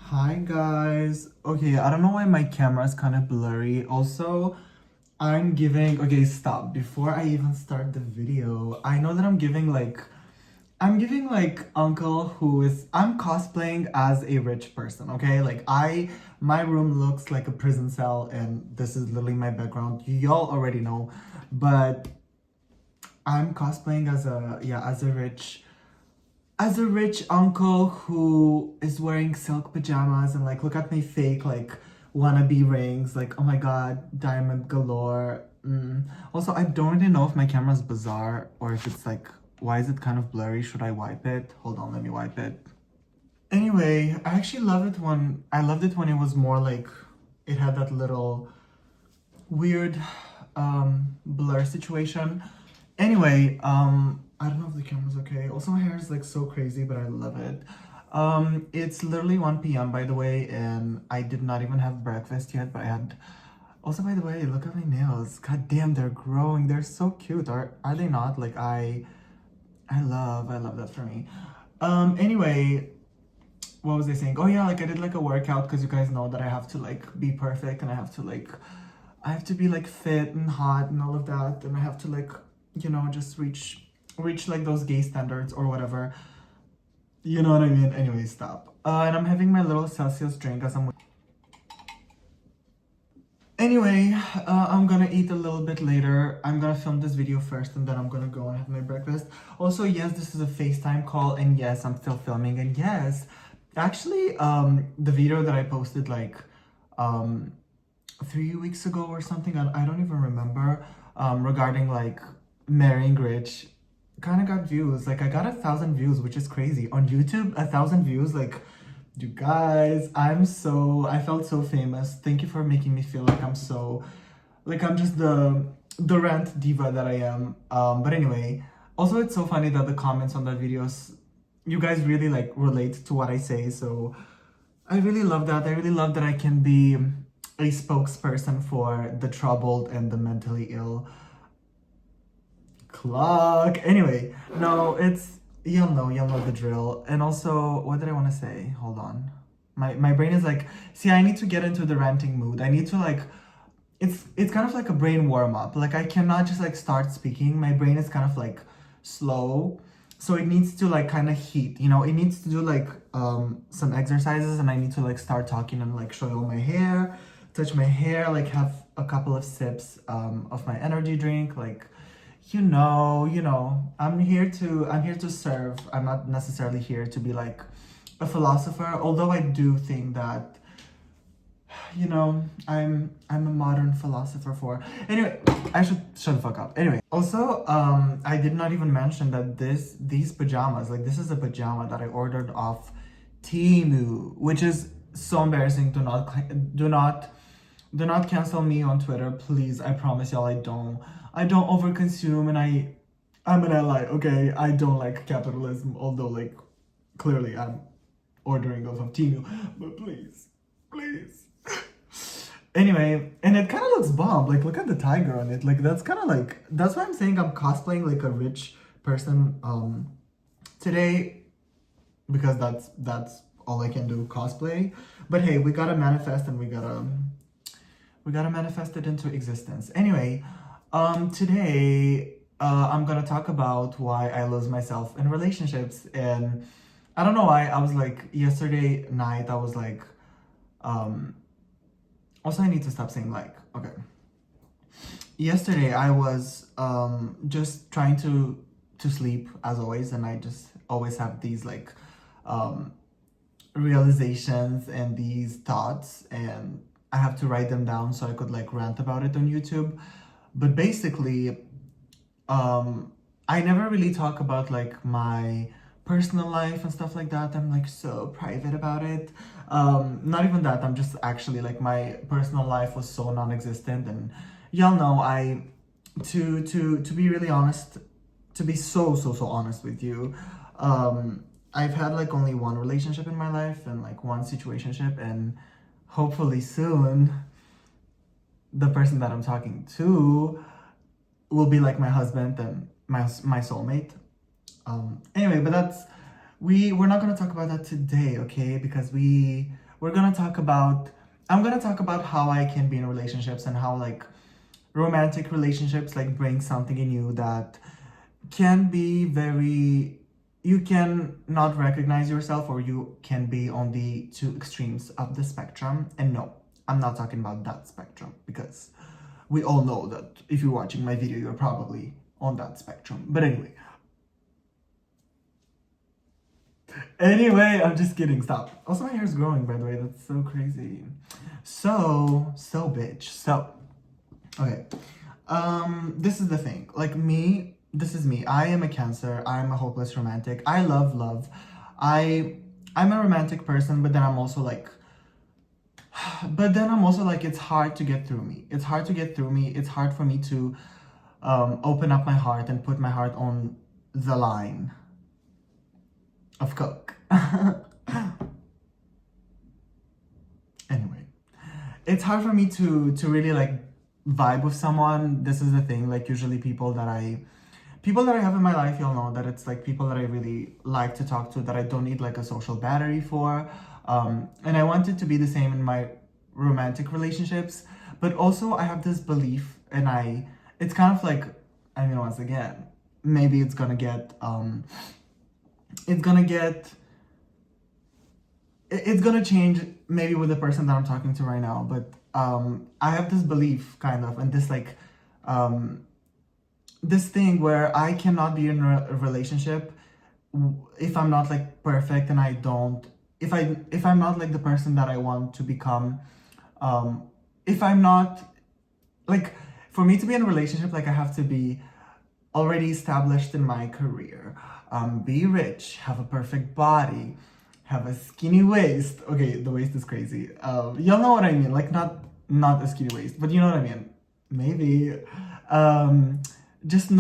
Hi guys. Okay, I don't know why my camera is kind of blurry. Also, okay, stop. Before I even start the video, I know that I'm giving like uncle who is I'm cosplaying as a rich person, okay? My room looks like a prison cell and this is literally my background. Y'all already know, but I'm cosplaying as a rich uncle who is wearing silk pajamas and like look at my fake like wannabe rings, like oh my god, diamond galore. Also, I don't really know if my camera's bizarre or if it's like, why is it kind of blurry? Should I wipe it? Hold on, let me wipe it. Anyway, I loved it when it was more like it had that little weird blur situation. Anyway, I don't know if the camera's okay. Also, my hair is like so crazy, but I love it. It's literally 1 p.m. by the way, and I did not even have breakfast yet, but I had. Also, by the way, look at my nails. God damn, they're growing. They're so cute. Are they not? Like I love that for me. Anyway, what was I saying? Oh yeah, like I did like a workout because you guys know that I have to like be perfect and I have to be like fit and hot and all of that, and I have to like just reach like those gay standards or whatever. You know what I mean? Anyway, stop. And I'm having my little Celsius drink as I'm. Anyway, I'm gonna eat a little bit later. I'm gonna film this video first and then I'm gonna go and have my breakfast. Also, yes, this is a FaceTime call, and yes, I'm still filming, and yes, actually, the video that I posted like, um, 3 weeks ago or something, I don't even remember, regarding like marrying rich, kind of got views. Like, I got 1,000 views, which is crazy. On YouTube, 1,000 views, like, you guys, I felt so famous. Thank you for making me feel like I'm just the rant diva that I am. But anyway, also it's so funny that the comments on that videos, you guys really like relate to what I say. So I really love that. I really love that I can be a spokesperson for the troubled and the mentally ill. Clock. Anyway, no, you'll know the drill. And also, what did I want to say? Hold on. My brain is like, see, I need to get into the ranting mood. I need to like, it's kind of like a brain warm up. Like I cannot just like start speaking. My brain is kind of like slow, so it needs to like kind of heat. It needs to do like some exercises, and I need to like start talking and like show my hair, touch my hair, like have a couple of sips of my energy drink, like I'm here to serve. I'm not necessarily here to be like a philosopher, although I do think that I'm a modern philosopher for. Anyway, I should shut the fuck up. Anyway, also, I did not even mention that these pajamas, like this is a pajama that I ordered off Temu, which is so embarrassing. Do not cancel me on Twitter, please. I promise y'all I don't overconsume, and I'm an ally, okay? I don't like capitalism, although like clearly I'm ordering off of Temu, but please. Anyway, and it kind of looks bomb. Like, look at the tiger on it. Like, that's why I'm saying I'm cosplaying like a rich person today, because that's all I can do, cosplay. But hey, we gotta manifest, and we gotta manifest it into existence. Anyway, today I'm gonna talk about why I lose myself in relationships, and I don't know why. I was like yesterday night. I was like, um. Also, I need to stop saying like. Okay. Yesterday I was just trying to sleep as always, and I just always have these like um realizations and these thoughts, and I have to write them down so I could like rant about it on YouTube. But basically, I never really talk about like my personal life and stuff like that. I'm like so private about it. Not even that. I'm just actually like my personal life was so non-existent, and y'all know to be really honest, to be so honest with you, I've had like only one relationship in my life and like one situationship, and hopefully soon the person that I'm talking to will be like my husband and my soulmate. Anyway, but we're not gonna talk about that today, okay? Because we're gonna talk about, I'm gonna talk about how I can be in relationships and how like romantic relationships like bring something in you that can be very, you can not recognize yourself, or you can be on the two extremes of the spectrum. And no, I'm not talking about that spectrum, because we all know that if you're watching my video, you're probably on that spectrum. But anyway, I'm just kidding. Stop. Also, my hair is growing, by the way. That's so crazy. So bitch. So, okay. This is the thing. Like me, this is me. I am a Cancer. I'm a hopeless romantic. I love love. I'm a romantic person, but then I'm also like, it's hard to get through me. It's hard to get through me. It's hard for me to open up my heart and put my heart on the line of Coke. Anyway, it's hard for me to really like vibe with someone. This is the thing. Like usually people that I have in my life, you'll know that it's like people that I really like to talk to, that I don't need like a social battery for. And I want it to be the same in my romantic relationships. But also I have this belief, and it's kind of like, I mean, once again, maybe it's gonna get change maybe with the person that I'm talking to right now. But I have this belief kind of, and this like this thing where I cannot be in a relationship if I'm not like perfect, and if I'm not like the person that I want to become. If I'm not like, for me to be in a relationship, like I have to be already established in my career, be rich, have a perfect body, have a skinny waist. Okay, the waist is crazy. Y'all know what I mean. Like not a skinny waist, but you know what I mean. Maybe. Just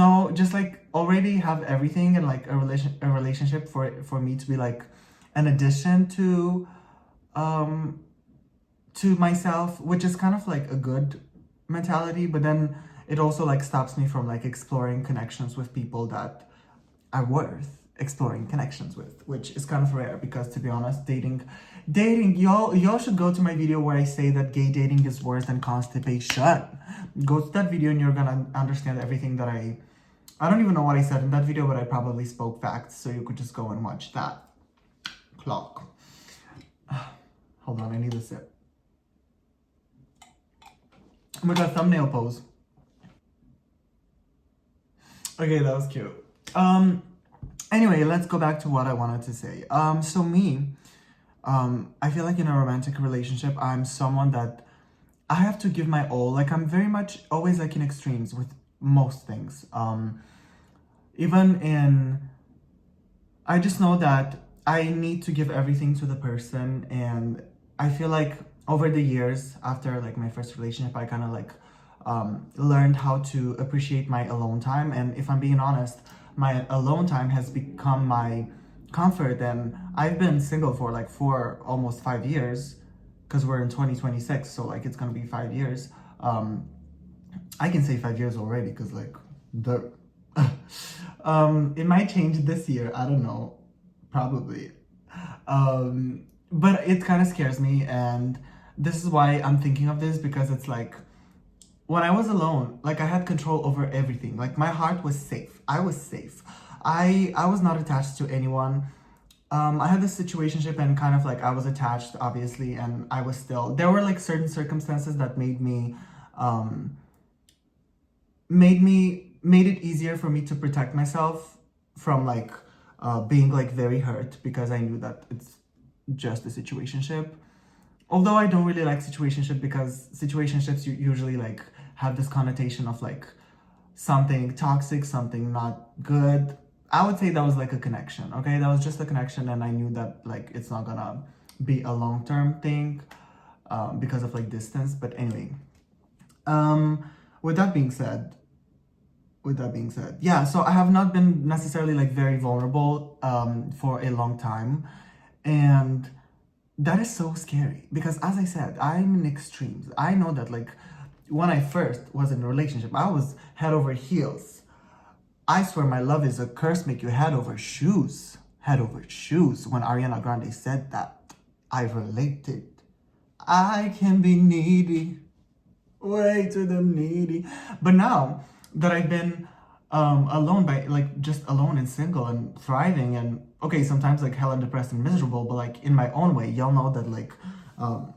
like already have everything, and like a relationship for me to be like an addition to myself, which is kind of like a good mentality, but then it also like stops me from like exploring connections with people that are worth exploring connections with, which is kind of rare, because to be honest, dating, y'all should go to my video where I say that gay dating is worse than constipation. Go to that video and you're gonna understand everything that I don't even know what I said in that video, but I probably spoke facts, so you could just go and watch that. Clock. Hold on, I need a sip. Oh my god, thumbnail pose. Okay, that was cute. Anyway, let's go back to what I wanted to say. So me, I feel like in a romantic relationship, I'm someone that I have to give my all. Like I'm very much always like in extremes with most things. I just know that I need to give everything to the person, and I feel like over the years, after like my first relationship, I kind of like learned how to appreciate my alone time. And if I'm being honest, my alone time has become my comfort. And I've been single for like almost 5 years, because we're in 2026, so like it's gonna be 5 years. I can say 5 years already, because like it might change this year, I don't know, probably. But it kind of scares me, and this is why I'm thinking of this, because it's like when I was alone, like I had control over everything. Like my heart was safe. I was safe. I was not attached to anyone. I had this situationship, and kind of like I was attached, obviously, and I was still. There were like certain circumstances that made it easier for me to protect myself from like being like very hurt, because I knew that it's just a situationship. Although I don't really like situationship, because situationships usually like have this connotation of like something toxic, something not good. I would say that was like a connection, okay? That was just a connection, and I knew that like it's not gonna be a long-term thing because of like distance. But anyway, with that being said, yeah, so I have not been necessarily like very vulnerable for a long time, and that is so scary, because as I said, I'm in extremes. I know that like when I first was in a relationship, I was head over heels. I swear my love is a curse, make you head over shoes when Ariana Grande said that. I related. I can be needy, way to the needy. But now that I've been alone, by like just alone and single and thriving, and okay, sometimes like hella depressed and miserable, but like in my own way, y'all know that like um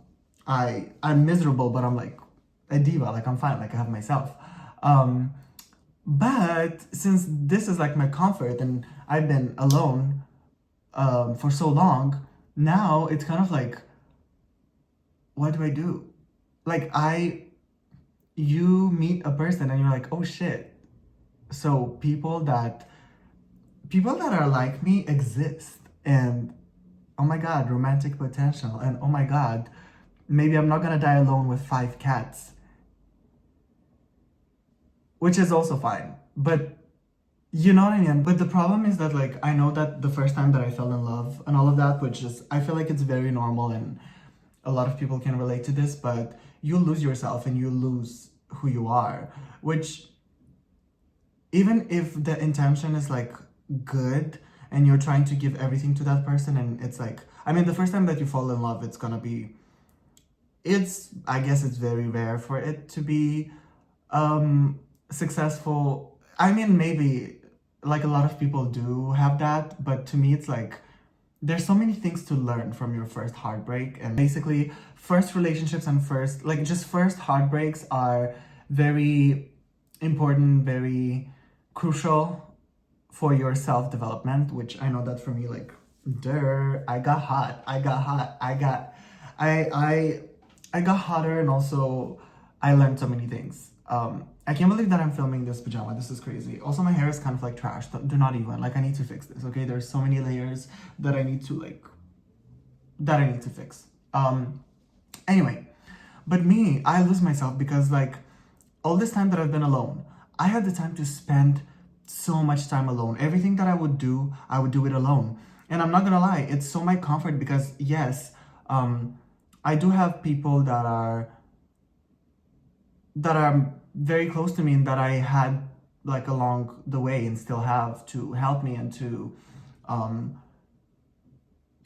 I'm miserable, but I'm like a diva, like I'm fine, like I have myself. Um but since this is like my comfort and I've been alone for so long, now it's kind of like, what do I do? Like you meet a person and you're like, oh shit. So people that are like me exist, and oh my god, romantic potential, and oh my god, maybe I'm not gonna die alone with 5 cats, which is also fine. But you know what I mean? But the problem is that like I know that the first time that I fell in love and all of that, which is I feel like it's very normal and a lot of people can relate to this, but you lose yourself and you lose who you are, which even if the intention is like good and you're trying to give everything to that person, and it's like, I mean, the first time that you fall in love, it's gonna be, I guess it's very rare for it to be successful. I mean, maybe like a lot of people do have that, but to me it's like there's so many things to learn from your first heartbreak. And basically first relationships and first, like, just first heartbreaks are very important, very crucial for your self-development, which I know that for me, like, I got hot, I got hotter, and also I learned so many things. I can't believe that I'm filming this pajama. This is crazy. Also, my hair is kind of like trash. Do not even, like, I need to fix this, okay? There's so many layers that I need to, like, that I need to fix. Anyway, but me, I lose myself because, like, all this time that I've been alone, I had the time to spend so much time alone. Everything that I would do it alone. And I'm not gonna lie, it's so my comfort because, yes, I do have people that are very close to me and that I had like along the way and still have to help me and to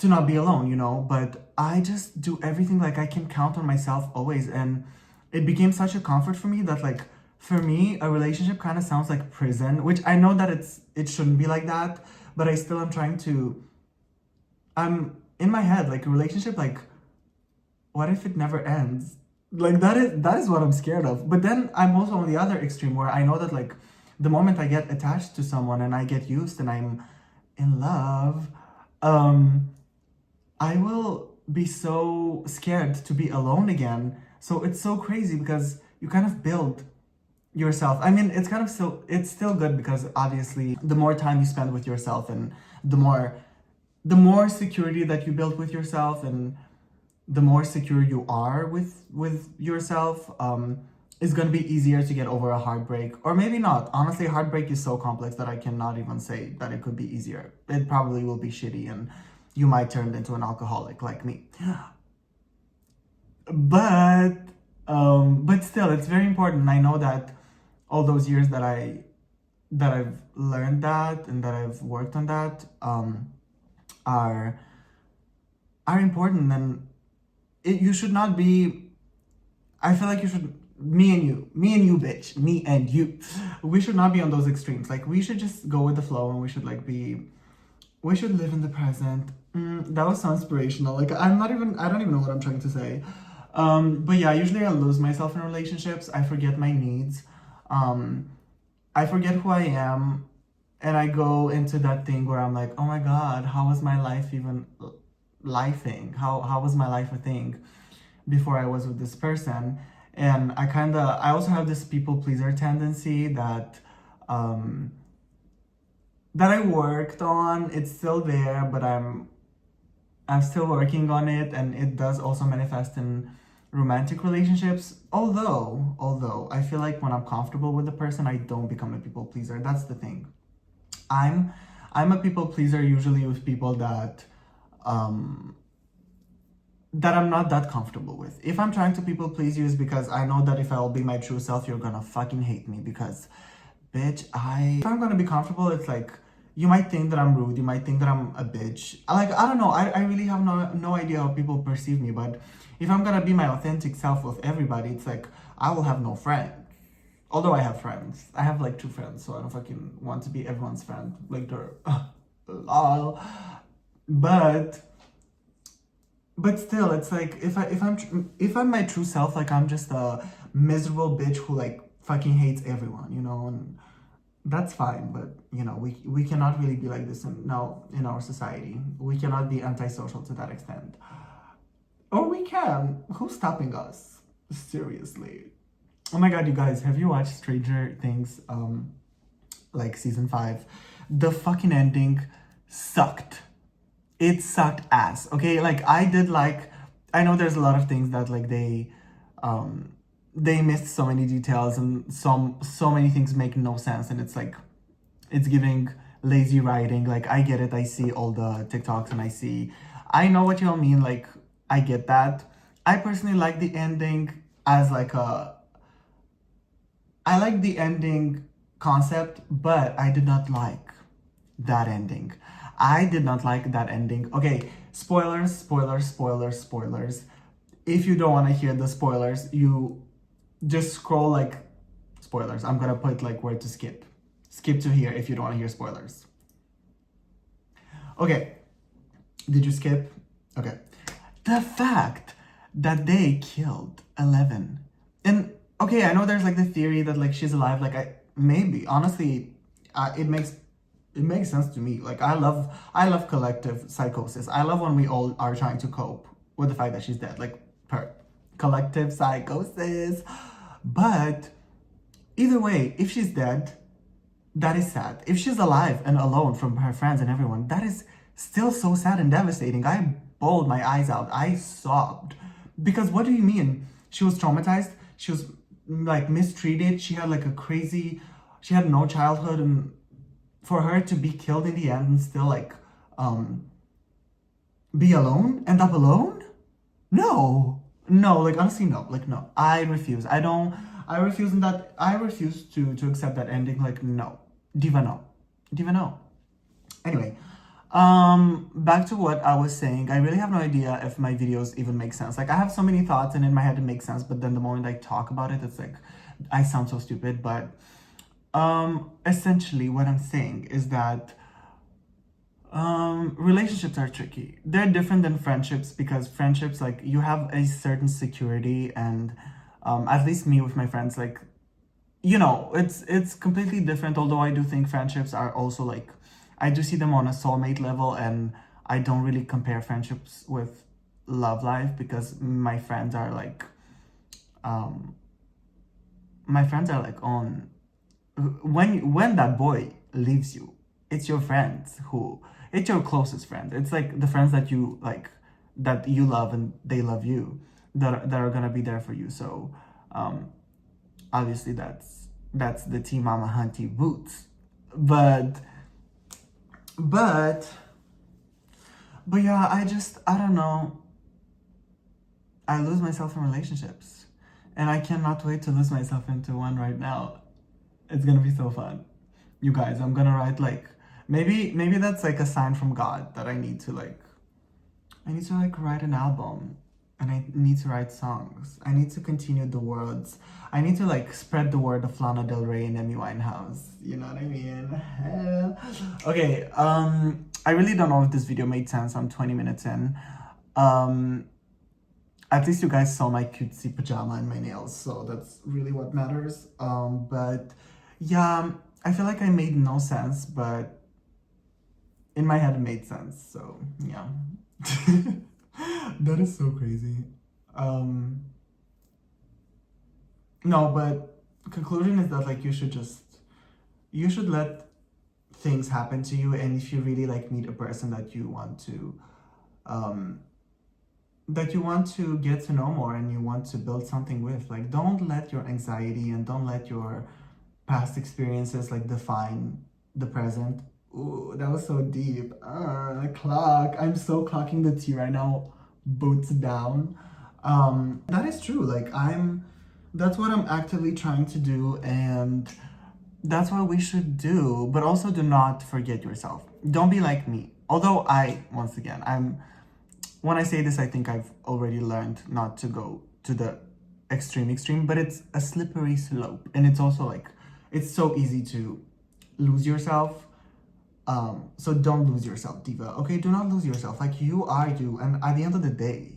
not be alone, you know. But I just do everything, like I can count on myself always, and it became such a comfort for me that, like, for me a relationship kind of sounds like prison, which I know that it shouldn't be like that, but I still am trying to, I'm in my head like a relationship, like, what if it never ends? Like, that is what I'm scared of. But then I'm also on the other extreme where I know that, like, the moment I get attached to someone and I get used and I'm in love, I will be so scared to be alone again. So it's so crazy because you kind of build yourself. I mean, it's still good because obviously the more time you spend with yourself and the more security that you build with yourself, and the more secure you are with yourself, it's going to be easier to get over a heartbreak. Or maybe not. Honestly, heartbreak is so complex that I cannot even say that it could be easier. It probably will be shitty and you might turn into an alcoholic like me. But but still, it's very important. I know that all those years that I've learned that and that I've worked on that are important. And you should not be, I feel like you should, me and you, bitch, me and you, we should not be on those extremes. Like, we should just go with the flow, and we should we should live in the present. That was so inspirational. Like, I don't even know what I'm trying to say. But yeah, usually I lose myself in relationships. I forget my needs. I forget who I am, and I go into that thing where I'm like, oh my god, how was my life even lifing? How was my life a thing before I was with this person? And I also have this people pleaser tendency that that I worked on. It's still there, but I'm still working on it, and it does also manifest in romantic relationships. Although I feel like when I'm comfortable with the person, I don't become a people pleaser. That's the thing. I'm I'm a people pleaser usually with people um that I'm not that comfortable with. If I'm trying to people please you, is because I know that if I'll be my true self, you're gonna fucking hate me because, bitch, if I'm gonna be comfortable, it's like you might think that I'm rude, you might think that I'm a bitch. I don't know, I really have no idea how people perceive me, but if I'm gonna be my authentic self with everybody, it's like, I will have no friends. Although I have friends. I have like 2 friends, so I don't fucking want to be everyone's friend. Like they're lol. But still, it's like if I'm my true self, like I'm just a miserable bitch who like fucking hates everyone, you know, and that's fine. But you know, we cannot really be like this now in our society. We cannot be antisocial to that extent, or we can. Who's stopping us? Seriously. Oh my god, you guys, have you watched Stranger Things? Like season 5, the fucking ending sucked. It sucked ass. Okay, like I know there's a lot of things that like they missed so many details and so many things make no sense, and it's like it's giving lazy writing. Like I get it. I see all the TikToks and I know what you all mean. Like I get that. I personally like the ending as like a I like the ending concept, but I did not like that ending. I did not like that ending. Okay, spoilers, spoilers, spoilers, spoilers. If you don't want to hear the spoilers, you just scroll like spoilers. I'm gonna put like where to skip. Skip to here if you don't want to hear spoilers. Okay, did you skip? Okay. The fact that they killed 11. And okay, I know there's like the theory that like she's alive. Like maybe honestly, it makes sense to me. Like I love collective psychosis. I love when we all are trying to cope with the fact that she's dead. Like per collective psychosis. But either way, if she's dead, that is sad. If she's alive and alone from her friends and everyone, that is still so sad and devastating. I bawled my eyes out. I sobbed. Because what do you mean? She was traumatized. She was like mistreated. She had like she had no childhood, and for her to be killed in the end and still like be alone, end up alone? No. No, like honestly no. Like no. I refuse. I refuse to accept that ending. Like no. Diva no. Diva no. Anyway, back to what I was saying. I really have no idea if my videos even make sense. Like I have so many thoughts and in my head it makes sense, but then the moment I talk about it, it's like I sound so stupid. But essentially what I'm saying is that relationships are tricky. They're different than friendships because friendships, like you have a certain security, and at least me with my friends, like you know, it's completely different. Although I do think friendships are also like, I do see them on a soulmate level, and I don't really compare friendships with love life because um my friends are like on when that boy leaves you, it's your friends who it's your closest friends. It's like the friends that you like, that you love and they love you, that are gonna be there for you. So obviously that's the Team Mama Hunty roots. But but but yeah, I don't know. I lose myself in relationships. And I cannot wait to lose myself into one right now. It's gonna be so fun. You guys, I'm gonna write like maybe that's like a sign from God that I need to like write an album, and I need to write songs. I need to continue the words. I need to like spread the word of Lana Del Rey and Amy Winehouse. You know what I mean? Okay, I really don't know if this video made sense. I'm 20 minutes in. At least you guys saw my cutesy pajama and my nails, so that's really what matters. But yeah, I feel like I made no sense, but in my head it made sense, so yeah. That is so crazy. No, but conclusion is that like you should let things happen to you, and if you really like meet a person that you want to get to know more and you want to build something with, like don't let your anxiety and don't let your past experiences like define the present. Ooh, that was so deep. Clock. I'm so clocking the tea right now. Boots down. That is true. Like that's what I'm actively trying to do, and That's what we should do. But also do not forget yourself. Don't be like me. Although once again, when I say this, I think I've already learned not to go to the extreme, but it's a slippery slope. And it's also like, it's so easy to lose yourself. So don't lose yourself, diva. Okay, do not lose yourself. Like, you are you, and at the end of the day,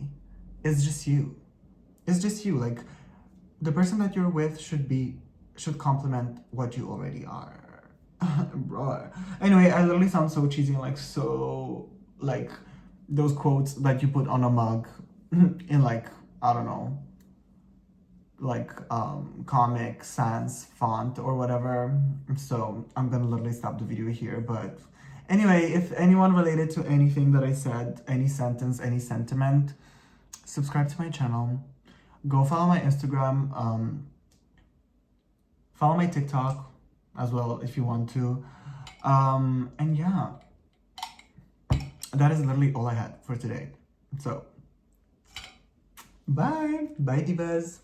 it's just you. It's just you. Like, the person that you're with should complement what you already are. Bro. Anyway, I literally sound so cheesy and like so like those quotes that you put on a mug in like, I don't know, like Comic Sans font or whatever. So I'm gonna literally stop the video here. But anyway, if anyone related to anything that I said, any sentence, any sentiment, subscribe to my channel. Go follow my Instagram. Follow my TikTok as well if you want to. And yeah, that is literally all I had for today. So bye divas.